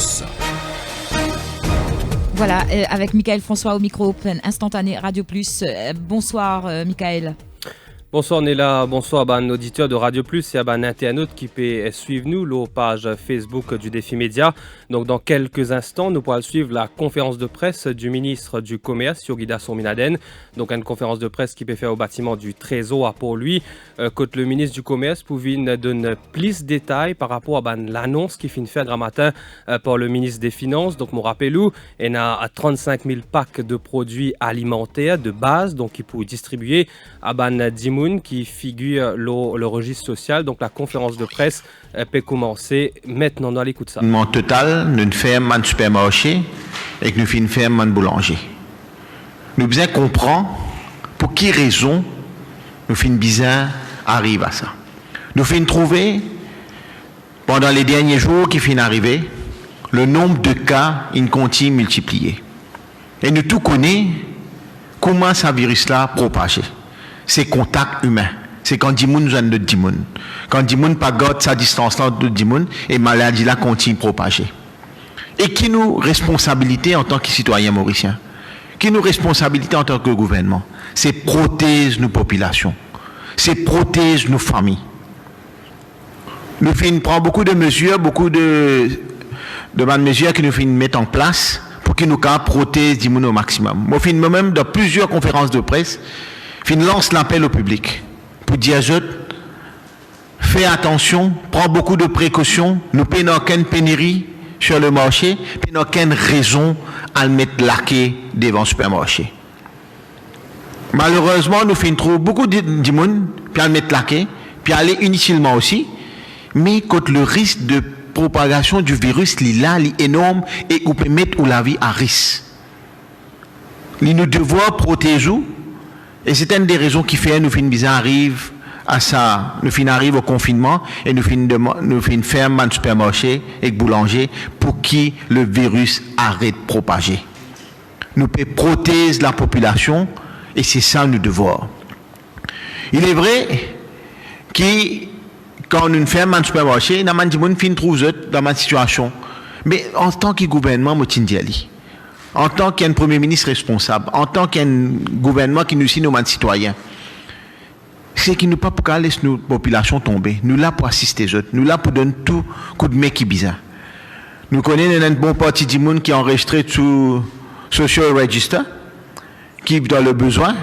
Plus. Voilà, avec Michael François au micro instantané Radio Plus. Bonsoir Michael. Bonsoir Néla, bonsoir à nos auditeurs de Radio Plus et à nos internautes qui peuvent suivre nous, la page Facebook du Défi Média. Donc dans quelques instants, nous pourrons suivre la conférence de presse du ministre du Commerce, Yorgida Sourminaden. Donc une conférence de presse qui peut faire au bâtiment du Trésor à Port-Louis. Quand le ministre du Commerce pouvait donner plus de détails par rapport à l'annonce qui finit faire grand matin par le ministre des Finances. Donc mon rappel, il y a 35 000 packs de produits alimentaires de base donc qui pour distribuer à 10 qui figure le registre social. Donc la conférence de presse peut commencer maintenant. Dans l'écoute ça. En total, nous ferme un supermarché et nous faisons une ferme un boulanger. Nous besoin comprendre pour quelle raison nous faisons bizarre arrive à ça. Nous faisons trouver pendant les derniers jours qui finissent arriver le nombre de cas in continue multiplié. Et nous tout connaissons comment ce virus-là propagé. C'est contact humain. C'est quand Dimoun nous a de Dimoun. Quand Dimoun pas garde sa distance là de Dimoun et maladie là continue de propager. Et qui nous responsabilité en tant que citoyens mauriciens? Qui nous responsabilité en tant que gouvernement? C'est protéger nos populations. C'est protéger nos familles. Nous prenons beaucoup de mesures, beaucoup de mesures que nous mettons en place pour que nous protéger Dimoun au maximum. Moi-même dans plusieurs conférences de presse, je lance l'appel au public pour dire fais attention, prends beaucoup de précautions, nous payons aucune pénurie sur le marché, puis aucune raison à le mettre laqué devant le supermarché. Malheureusement, nous faisons beaucoup de monde, puis à le mettre laqué, puis aller inutilement aussi, mais quand le risque de propagation du virus est énorme et on peut mettre la vie à risque. Nous devons protéger. Et c'est une des raisons qui fait que nous finissons arrive à ça. Nous finissons arrive au confinement et nous finissons ferme un supermarché et boulanger pour que le virus arrête de propager. Nous pouvons protéger la population et c'est ça nous devons. Il est vrai que quand nous fermons un supermarché, nous avons fin trouver dans ma situation. Mais en tant que gouvernement, moi en tant qu'un premier ministre responsable, en tant qu'un gouvernement qui nous signe aux citoyens, c'est qu'il nous pas pour laisser nos populations tomber. Nous là pour assister les autres. Nous là pour donner tout coup de main qui bizarre. Nous connaissons un bon parti du monde qui est enregistré sous Social Register, qui dans le besoin.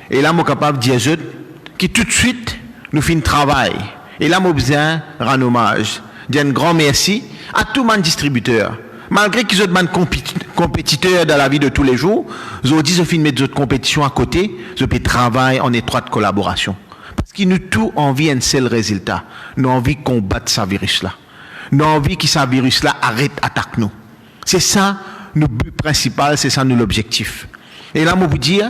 Et là, nous sommes capables de dire aux autres qui tout de suite nous fait un travail. Et là, nous besoin rendre hommage. Dire un grand merci à tout le distributeur. Malgré qu'ils sont des compétiteurs dans la vie de tous les jours, ils ont dit qu'ils filment d'autres compétitions à côté, ils peuvent travailler en étroite collaboration. Parce qu'ils nous tout envie un seul résultat. Nous envie de combattre ce virus-là. Nous envie que ce virus-là arrête d'attaquer nous. C'est ça notre but principal, c'est ça notre objectif. Et là, je vous dis,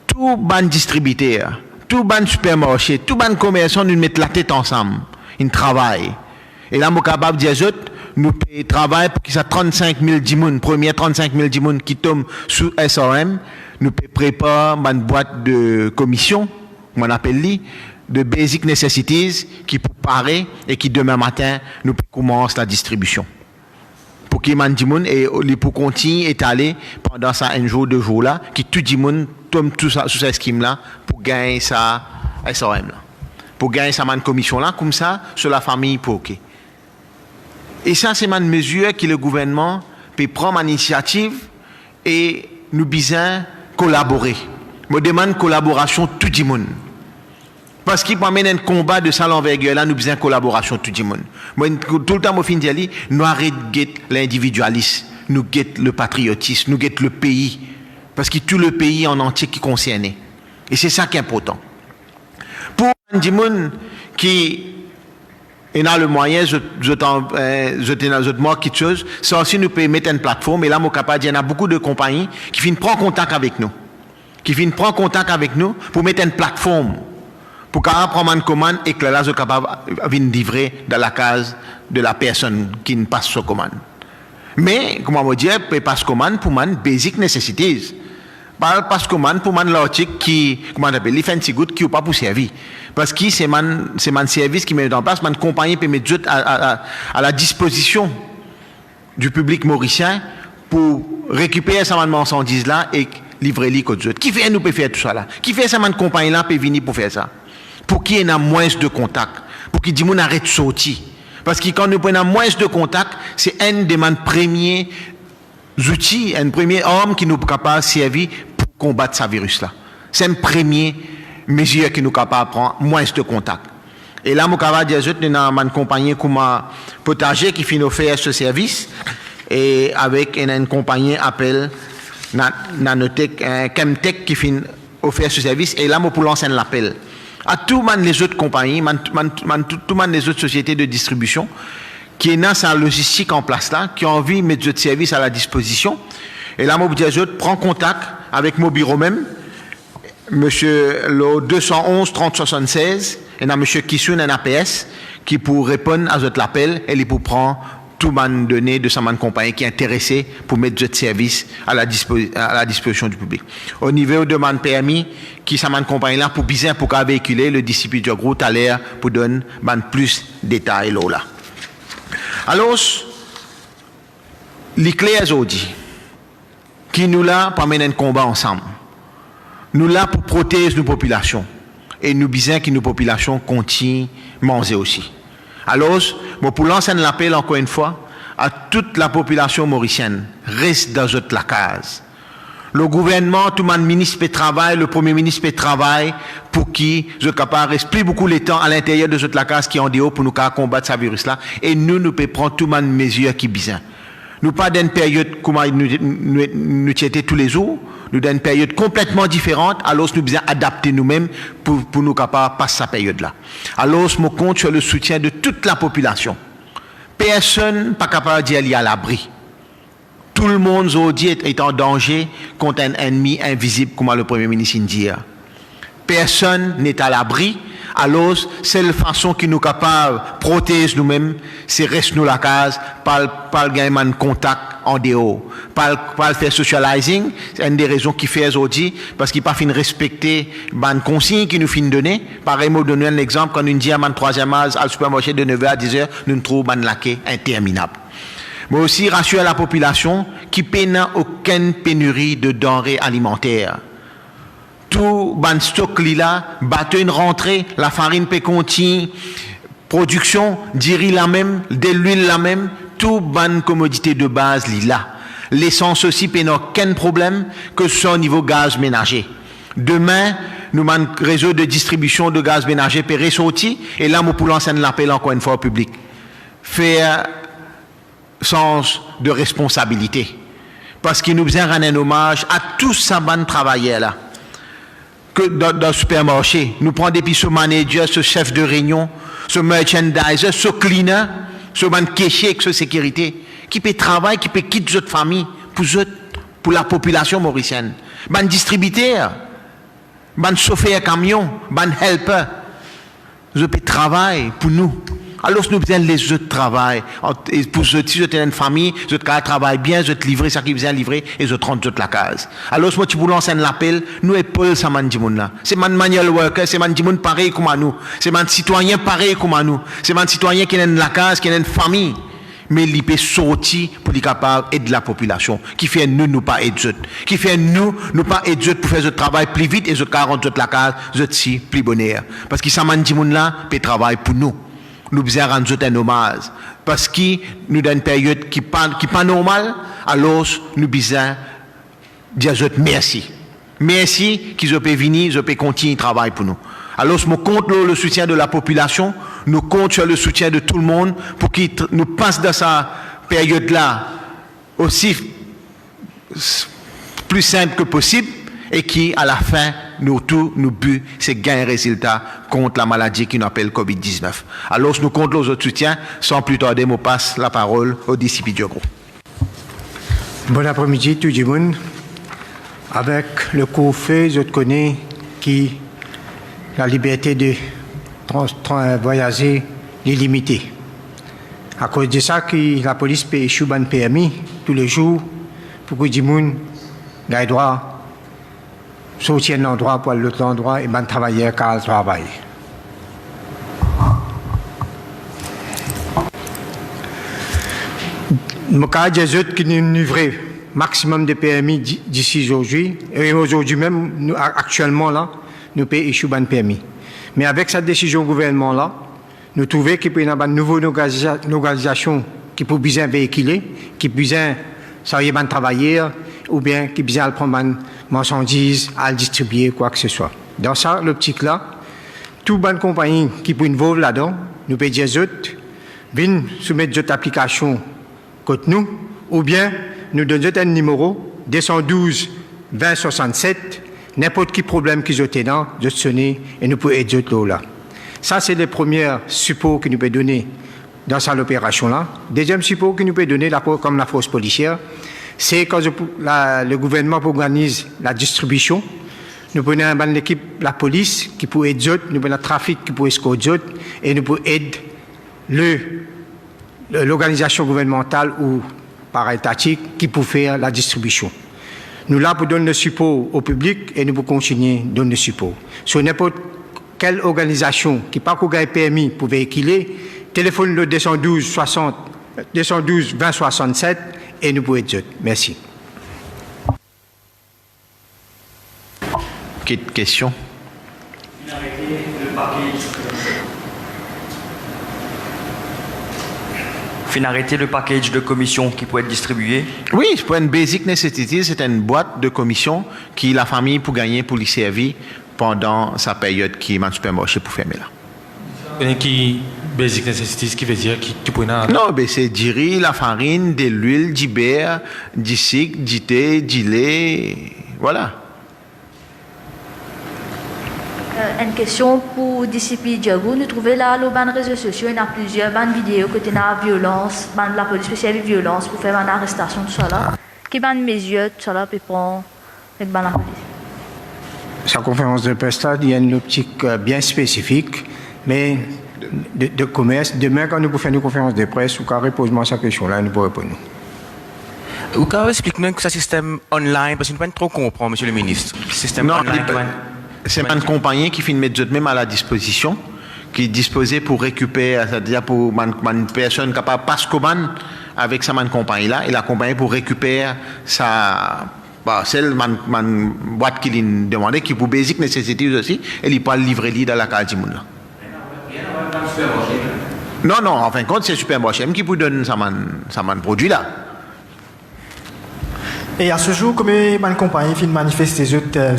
tout ban distributeur, tout ban supermarché, tout ban commerçant, nous mettons la tête ensemble. Ils travaillent. Et là, je suis capable de dire nous travaillons pour qu'il y ait 35 000 dimoun, premier 35 000 dimoun qui tombent sous SRM, nous préparons une boîte de commission, on appelle de Basic Necessities, qui pour parer et qui demain matin, nous commence la distribution. Pour qu'il y ait dimoun et pour continuer étaler pendant ça un jour, 2 jours là, qui tout dimoun tombe tout ça sous cette scheme là, pour gagner ça SRM là. Pour gagner ça commission là, comme ça, sur la famille pour OK. Et ça, c'est une mesure que le gouvernement peut prendre en initiative et nous besoin collaborer. Je demande collaboration tout le monde. Parce qu'il peut amener un combat de ça l'envergure là, nous besoin collaboration tout le monde. Moi, tout le temps, je dis, nous arrêtons l'individualisme, nous guettons le patriotisme, nous guettons le pays. Parce que tout le pays en entier qui est concerné. Et c'est ça qui est important. Pour des gens qui et dans le moyen, je moi quelque chose, ça aussi nous peut mettre une plateforme, et là, mon capable, il y en a beaucoup de compagnies qui viennent prendre contact avec nous. Pour mettre une plateforme, pour qu'on prenne une commande et que là, je suis capable de livrer dans la case de la personne qui ne passe sur commande. Mais, comment on dit, passe commande pour man basic necessities. Passe commande pour man l'article qui, comment on appelle, les fancy goods qui n'ont pas pour servir. Parce que c'est man service qui met en place, man compagnie peut mettre à la disposition du public mauricien pour récupérer ces marchandises-là et livrer les aux autres. Qui fait nous peut faire tout ça là? Qui fait ces compagnies-là peut venir pour faire ça? Pour qu'il y ait moins de contacts, pour qu'il dise qu'on arrête de sortir. Parce que quand nous prenons moins de contacts, c'est un des premiers outils, un premier arme qui nous est capable de servir pour combattre ce virus-là. C'est une première mesure qui nous est capable de prendre, moins de contacts. Et là, je vais dire que nous avons une compagnie comme Potager qui finit offrir ce service et avec une compagnie appelle Nanotech, Chemtech qui finit offrir ce service. Et là, je pour lancer un appel à tous les autres compagnies, toutes les autres sociétés de distribution qui ont sa logistique en place là, qui ont envie de mettre ce service à la disposition. Et là, je vous dis, prends contact avec mon bureau même, monsieur le 211 30 76, et là, monsieur Kissoun, un APS, qui pour répondre à votre appel, et il pour prendre tout les données de sa compagnie qui est intéressée pour mettre ce service à la disposition du public. Au niveau de man permis, qui sa compagnie là pour bien pour véhiculer le distributeur gros à l'air pour donner plus de détails là. Alors, les clés aujourd'hui, qui nous là pour mener un combat ensemble. Nous là pour protéger nos populations. Et nous besoin que nos populations continuent à manger aussi. Alors, pour lancer un appel encore une fois à toute la population mauricienne, reste dans la case. Le gouvernement, tout le monde ministre peut travailler, le premier ministre peut travailler pour qui je capable reste plus beaucoup le temps à l'intérieur de la case qui est en dehors pour nous combattre ce virus-là. Et nous pouvons prendre tout le monde mesures qui besoin. Nous pas d'une période comme nous étions tous les jours, nous d'une période complètement différente, alors nous devons adapter nous-mêmes pour nous capables passer cette période-là. Alors, je compte sur le soutien de toute la population. Personne n'est pas capable d'y aller à l'abri. Tout le monde aujourd'hui est en danger contre un ennemi invisible, comme le Premier ministre dit. Personne n'est à l'abri. Alors, seule façon qui nous capable de protéger nous-mêmes, c'est rester nous la case, pas gagner un contact en dehors, pas faire socializing. C'est une des raisons qui fait aujourd'hui, parce qu'il pas fin respecter les consignes qui nous fin donner. Pareil, moi, donner un exemple, quand nous dit à man troisième âge, à supermarché de 9h à 10h, nous trouvons un laquais interminable. Mais aussi rassurer la population qui peine aucune pénurie de denrées alimentaires. Tout ban stock là, bateau une rentrée, la farine peut continuer, production, diri la même, de l'huile la même, tout ban commodité de base là. L'essence aussi peine aucun problème, que ce soit au niveau gaz ménager. Demain, nous avons un réseau de distribution de gaz ménager peut ressortir, et là, nous pouvons lancer un appel encore une fois au public. Faire sens de responsabilité. Parce qu'il nous besoin rendre un hommage à tous ces bons travailleurs là. Que dans le supermarché, nous prenons depuis ce manager, ce chef de réunion, ce merchandiser, ce cleaner, ce man caissier, ce sécurité, qui peut travailler, qui peut quitter notre famille pour la population mauricienne. Ban distributeur, ban chauffeur camion, ban helper, je peux travailler pour nous. Alors, nous besoin les autres travail. Et pour ceux qui ont une famille, ceux qui travaillent bien, ceux qui livrent, ceux qui besoin livrer, et ceux qui rentrent la case. Alors, moi, tu veux lancer un appel, nous épaulons ça, man, là. C'est man manual worker, c'est man, pareil comme à nous. C'est man citoyen pareil comme à nous. C'est man citoyen qui est dans la case, qui est dans une famille. Mais il peut sortir pour être capable d'aider la population. Qui fait nous pas aider eux. Qui fait nous pas aider eux pour faire ce travail plus vite et ce 40 la case, eux si plus bonheur. Parce que ça man, là, peut travailler pour nous. Nous devons rendre un hommage. Parce que nous avons une période qui n'est pas normale, alors nous devons dire merci. Merci qu'ils peuvent venir, ils peuvent continuer de travailler pour nous. Alors, nous comptons le soutien de la population, nous comptons sur le soutien de tout le monde pour qu'ils nous passent dans cette période-là aussi plus simple que possible et qui, à la fin, nous but, c'est gagner un résultat contre la maladie qui nous appelle COVID-19. Alors, nous comptons les autres soutiens. Sans plus tarder, je passe la parole au disciple Diogro. Bon après-midi, tout le monde. Avec le couvre-feu, je connais qui la liberté de voyager est limitée. À cause de ça, la police peut échouer un permis tous les jours pour que les gens aient droit sortir d'un endroit pour l'autre endroit et man travailler car travail. Mon cas, des autres qui nous livrent maximum de PMI d'ici aujourd'hui. Et aujourd'hui même, nous, actuellement, là, nous payons issue ban PMI. Mais avec cette décision gouvernement là, nous trouvons qu'il y a une nouvelle organisation qui peut bien véhiculer, qui peut bien travailler, ou bien qui peut bien prendre des marchandises, à le distribuer, quoi que ce soit. Dans ça, l'optique là, toute bonne compagnie qui peut involver là-dedans, nous payons des autres, viennent soumettre d'autres applications contre nous, ou bien nous donnons un numéro 212 20 67, n'importe quel problème qu'ils ont dedans, de sonner et nous pouvons aider là. Ça, c'est le premier support que nous pouvons donner dans cette opération-là. Deuxième support que nous pouvons donner, comme la force policière, c'est quand le gouvernement organise la distribution. Nous prenons l'équipe, la police, qui peut aider d'autres, nous prenons le trafic qui peut escorter d'autres, et nous pouvons aider l'organisation gouvernementale ou para-étatique qui peut faire la distribution. Nous là pour donner le support au public et nous pour continuer à donner le support. Sur n'importe quelle organisation qui n'a pas de permis pour véhiculer, téléphone le 212 20 67 et nous pouvons être. Merci. Question. Arrêter le package de commission qui peut être distribué. Oui, pour une basic necessity, c'est une boîte de commission qui la famille peut gagner pour les servir pendant sa période qui est un supermarché pour fermer là. Qui basic necessities, ce qui veut dire qui peut non, ben c'est du riz, la farine, de l'huile, du beurre, du sucre, du thé, du lait, voilà. Une question pour DCP Diago. Nous trouvons là, dans les réseaux sociaux, il y a plusieurs vidéos côté de la violence, de la police spéciale de violence pour faire une arrestation, tout ça là. Qui ban mesures, tout ça là, pour prendre avec la police. Sa conférence de presse, il y a une optique bien spécifique, mais de commerce. Demain, quand nous pouvons faire une conférence de presse, ou quand repose-moi cette question-là, nous pourrons répondre. Vous pouvez expliquer que ce système online, parce que nous ne pouvons pas trop comprendre, monsieur le ministre. Système non, online. C'est une compagnie qui fait mettre même à la disposition, qui est disposée pour récupérer, c'est-à-dire pour une personne capable de passer commande avec sa compagnie là, et la compagnie pour récupérer sa celle boîte qu'il a demandé, qui pour basic necessities aussi, et il peut livrer dans la case du monde là. Non, en fin de compte, c'est supermarché qui peut donner sa produit là. Et à ce jour, combien de compagnies qui manifestent je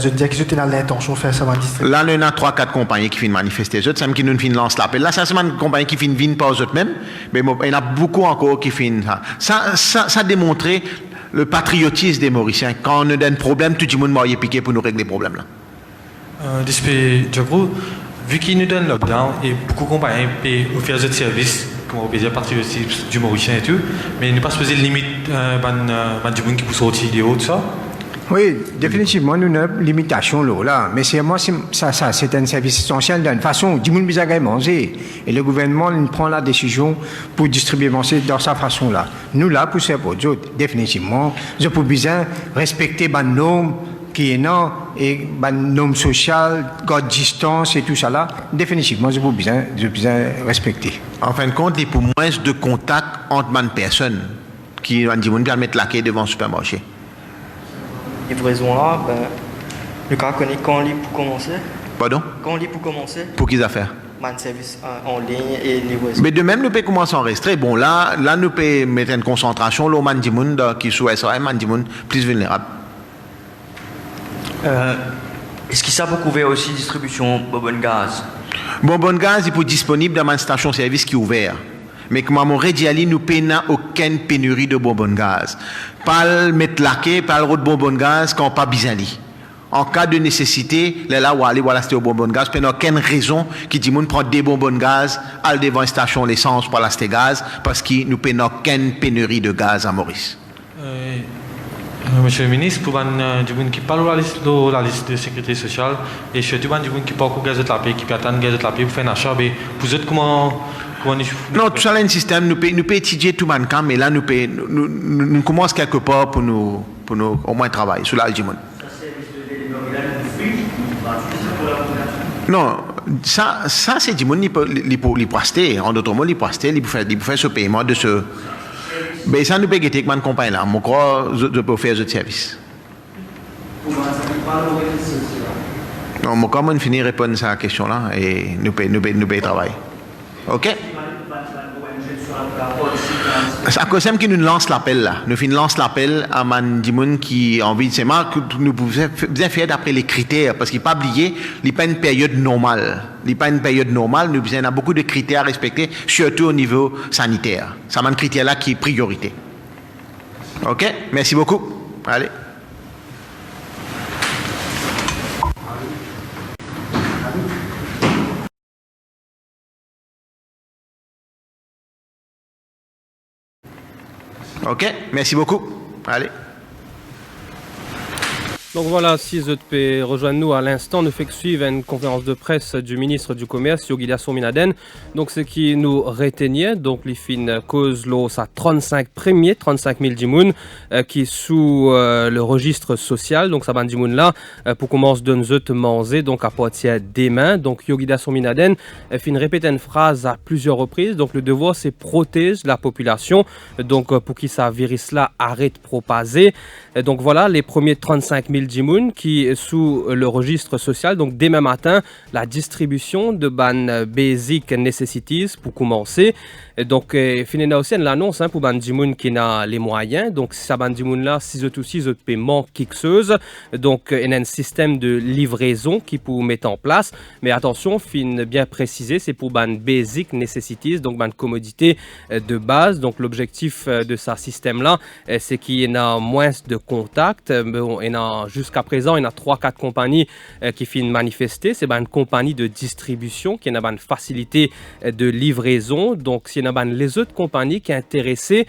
dis qu'ils ont l'intention de faire ça dans district? Là, il y a 3-4 compagnies qui manifestent les autres, c'est qui nous lancent l'appel. Là, c'est une compagnie qui viennent pas aux autres même, mais il y en a beaucoup encore qui viennent ça. Ça démontre le patriotisme des Mauriciens. Quand on a un problème, tout le monde m'a piqué pour nous régler le problème là. Vu qu'il nous donne le lockdown et beaucoup de compagnies peuvent faire des services, comme on peut dire, patriotisme du Mauricien et tout, mais nous ne pas se poser de limite du monde qui peut sortir de haut, tout ça. Oui, définitivement, nous avons une limitation là. Mais c'est un service essentiel d'une façon. Du monde besoin de manger. Et le gouvernement prend la décision pour distribuer manger dans sa façon là. Nous là, pour ces produits, définitivement, je peux besoin respecter les normes qui est non et les normes sociales, garde distance et tout ça là. Définitivement, je peux besoin respecter. En fin de compte, il y a moins de contact entre les personnes qui vont mettre la quai devant le supermarché. Livraison là, le cas connaît quand on lit pour commencer. Pardon? Quand on lit pour commencer. Pour qu'ils affaires? Man service en ligne et livraison. Mais de même, nous pouvons commencer à enregistrer. Bon, là, nous pouvons mettre une concentration, là, man qui sont SRM, man plus vulnérable. Est-ce que ça peut couvrir aussi distribution bonbonne gaz? Bonbonne gaz, il peut être disponible dans une station-service qui est ouverte. Mais comme on dit, nous n'avons aucune pénurie de bonbonne gaz. Pas le mettre laqué, pas le route de bonbonne gaz quand pas besoin. En cas de nécessité, là où aller voilà c'était au bonbonne gaz, il n'y a aucune raison qui dit qu'on prend des bonbonnes gaz, aller devant une station d'essence pour l'acheter gaz, parce que nous n'avons aucune pénurie de gaz à Maurice. Monsieur le ministre, pour les gens qui parlent de la liste de sécurité sociale, et surtout les gens qui parlent de gaz de la paix, qui attendent gaz de la paix pour faire un achat, pour eux, comment non, tout ça, là, un système, nous pouvons étudier tout le monde, mais là, nous commençons quelque part pour nous au moins travailler sur l'algémon. Non, ça c'est du monde, il peut acheter. En d'autres mots, il peut acheter, il peut faire ce paiement de ce. Ben, ça nous peut guetter avec ma compagne là. Mon crois, je peux faire ce service. Non, mon comment finir répondre à cette question là et nous peut travailler. OK? C'est à cause qui nous lance l'appel là. Nous lance l'appel à Mandimoun qui a envie de se marquer. Nous pouvons bien faire d'après les critères parce qu'il ne faut pas oublier, il n'est pas une période normale. Il n'est pas une période normale. Nous avons beaucoup de critères à respecter, surtout au niveau sanitaire. C'est un critère là qui est priorité. OK? Merci beaucoup. Allez. OK, merci beaucoup. Allez. Donc voilà, si vous pouvez rejoindre nous à l'instant, nous fait suivre une conférence de presse du ministre du Commerce, Yogida Sominaden. Donc ce qui nous reteignait, donc les fins cause l'eau, ça 35 000 dimoun qui sous le registre social. Donc ça va dimoun là pour commencer de nous manger donc à partir des mains. Donc Yogida Sominaden fin répéter une phrase à plusieurs reprises. Donc le devoir c'est protéger la population. Donc pour que ça virus là arrête de propager. Donc voilà les premiers 35 000 Jimoun qui est sous le registre social. Donc demain matin, la distribution de ban basic necessities pour commencer. Et donc finalement aussi l'annonce pour ban Jimoun qui n'a les moyens. Donc si ça ban Jimoun là, si vous aussi vous paiement kixeuse. Donc il y a un système de livraison qui peut mettre en place. Mais attention, fin bien précisé, c'est pour ban basic necessities, donc ban commodité de base. Donc l'objectif de ce système là, c'est qu'il y a moins de contacts. Bon, il y a jusqu'à présent, il y a 3-4 compagnies qui finissent manifester. C'est une compagnie de distribution qui a une facilité de livraison. Donc, il y a les autres compagnies qui sont intéressées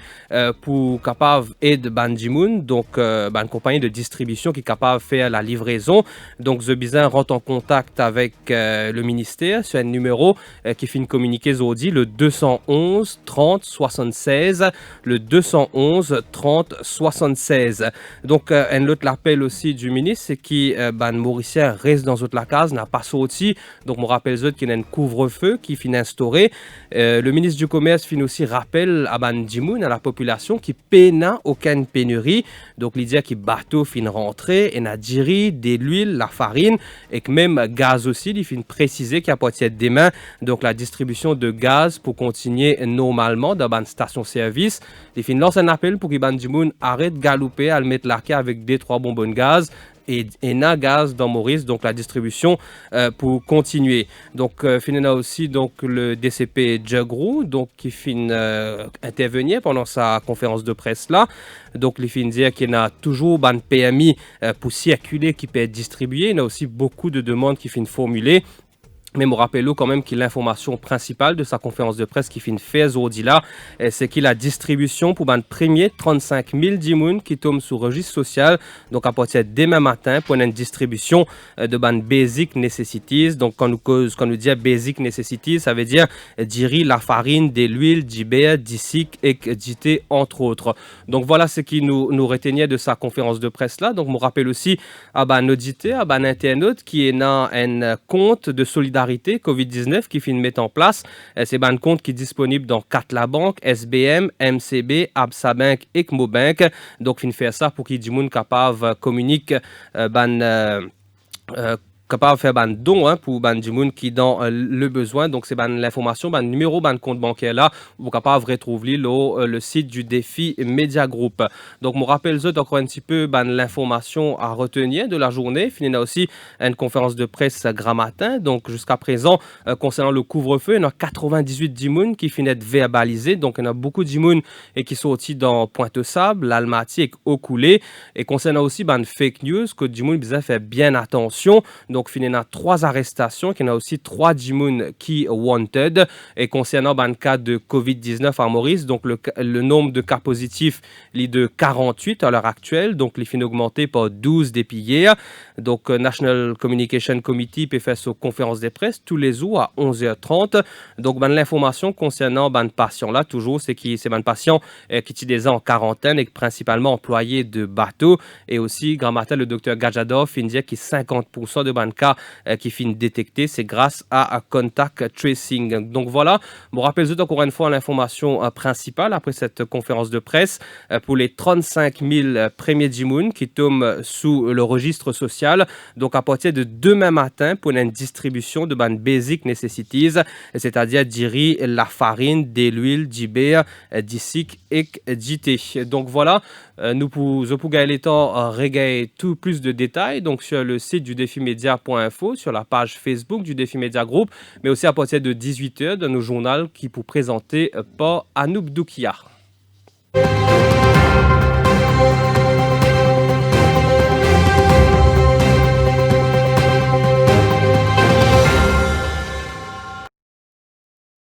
pour capable aider Bandimoun. Donc, une compagnie de distribution qui est capable de faire la livraison. Donc, The Bizin rentre en contact avec le ministère sur un numéro qui finit communiquer aujourd'hui, le 211 30 76. Le 211 30 76. Donc, un autre appel aussi du ministre, c'est qui Mauricien reste dans la case, n'a pas sorti. Donc, on rappelle qu'il y a un couvre-feu qui finit instauré. Le ministre du Commerce finit aussi rappel à Bandimoun, à la population, qui peine aucune pénurie. Donc, l'idée qui bateau finit rentrer, et n'a diri, de l'huile, la farine, et que même gaz aussi, il finit préciser qu'il y a partir de demain, donc la distribution de gaz pour continuer normalement dans une station-service. Il finit lance un appel pour que Bandimoun arrête de galouper, à le mettre là avec 2-3 bonbons de gaz et na gaz dans Maurice, donc la distribution pour continuer. Donc finalement aussi donc le DCP Djagrou, donc qui finit intervenir pendant sa conférence de presse là. Donc il finit dire qu'il y a toujours ban PMI pour circuler qui peut être distribué. Il y a aussi beaucoup de demandes qui finissent formulées. Mais je rappelle quand même que l'information principale de sa conférence de presse qui finit fait aujourd'hui là, c'est qu'il la distribution pour un premier 35 000 dimoun qui tombent sous registre social. Donc à partir de demain matin pour une distribution de ban basic necessities. Donc quand nous dit basic necessities, ça veut dire diri, la farine, de l'huile, du beurre, du sucre et du thé entre autres. Donc voilà ce qui nous reteignait de sa conférence de presse là. Donc je rappelle aussi à un auditeur, à un internaute qui est dans un compte de solidarité COVID-19 qui finit de mettre en place. C'est un compte qui est disponible dans 4 la banque, SBM, MCB, Absa Bank et Kmo Bank. Donc, fin faire ça pour qu'il y ait des gens capables communiquer capable de faire un don pour des gens qui dans le besoin. Donc, c'est l'information, le numéro, le compte bancaire là, vous capable de retrouver le site du défi Media Group. Donc, je rappelle encore un petit peu l'information à retenir de la journée. Finalement aussi une conférence de presse grand matin. Donc, jusqu'à présent, concernant le couvre-feu, il y a 98 dimoun qui finissent de verbaliser. Donc, il y a beaucoup de dimoun qui sont aussi dans Pointe-Sable, l'Almaty et Okoulé. Et concernant aussi fake news, que dimoun besoin faire bien attention. Donc, il y a 3 arrestations, il y a aussi 3 dimoun qui wanted. Et concernant le cas de COVID-19 à Maurice, donc le nombre de cas positifs est de 48 à l'heure actuelle. Donc, il finit augmenté par 12 depuis hier. Donc, National Communication Committee peut faire sa conférence de presse tous les jours à 11h30. Donc, l'information concernant le patient là, toujours, c'est que c'est un patient qui est déjà en quarantaine et principalement employé de bateau. Et aussi, grand matin, le docteur Gajadov, il dit qu'il y a 50% de ban cas qui finit détecté, c'est grâce à contact tracing. Donc voilà, je rappelle encore une fois l'information principale après cette conférence de presse pour les 35 000 premiers Jimoun qui tombent sous le registre social. Donc à partir de demain matin pour une distribution de ban basic necessities, c'est-à-dire du riz, la farine, de l'huile, du beurre, du sucre et du thé. Donc voilà, nous pouvons gagner le temps regarder tout plus de détails donc sur le site du défimédia.info, sur la page Facebook du Défi Média Group, mais aussi à partir de 18h de nos journaux qui pour présenter par Anouk Doukia.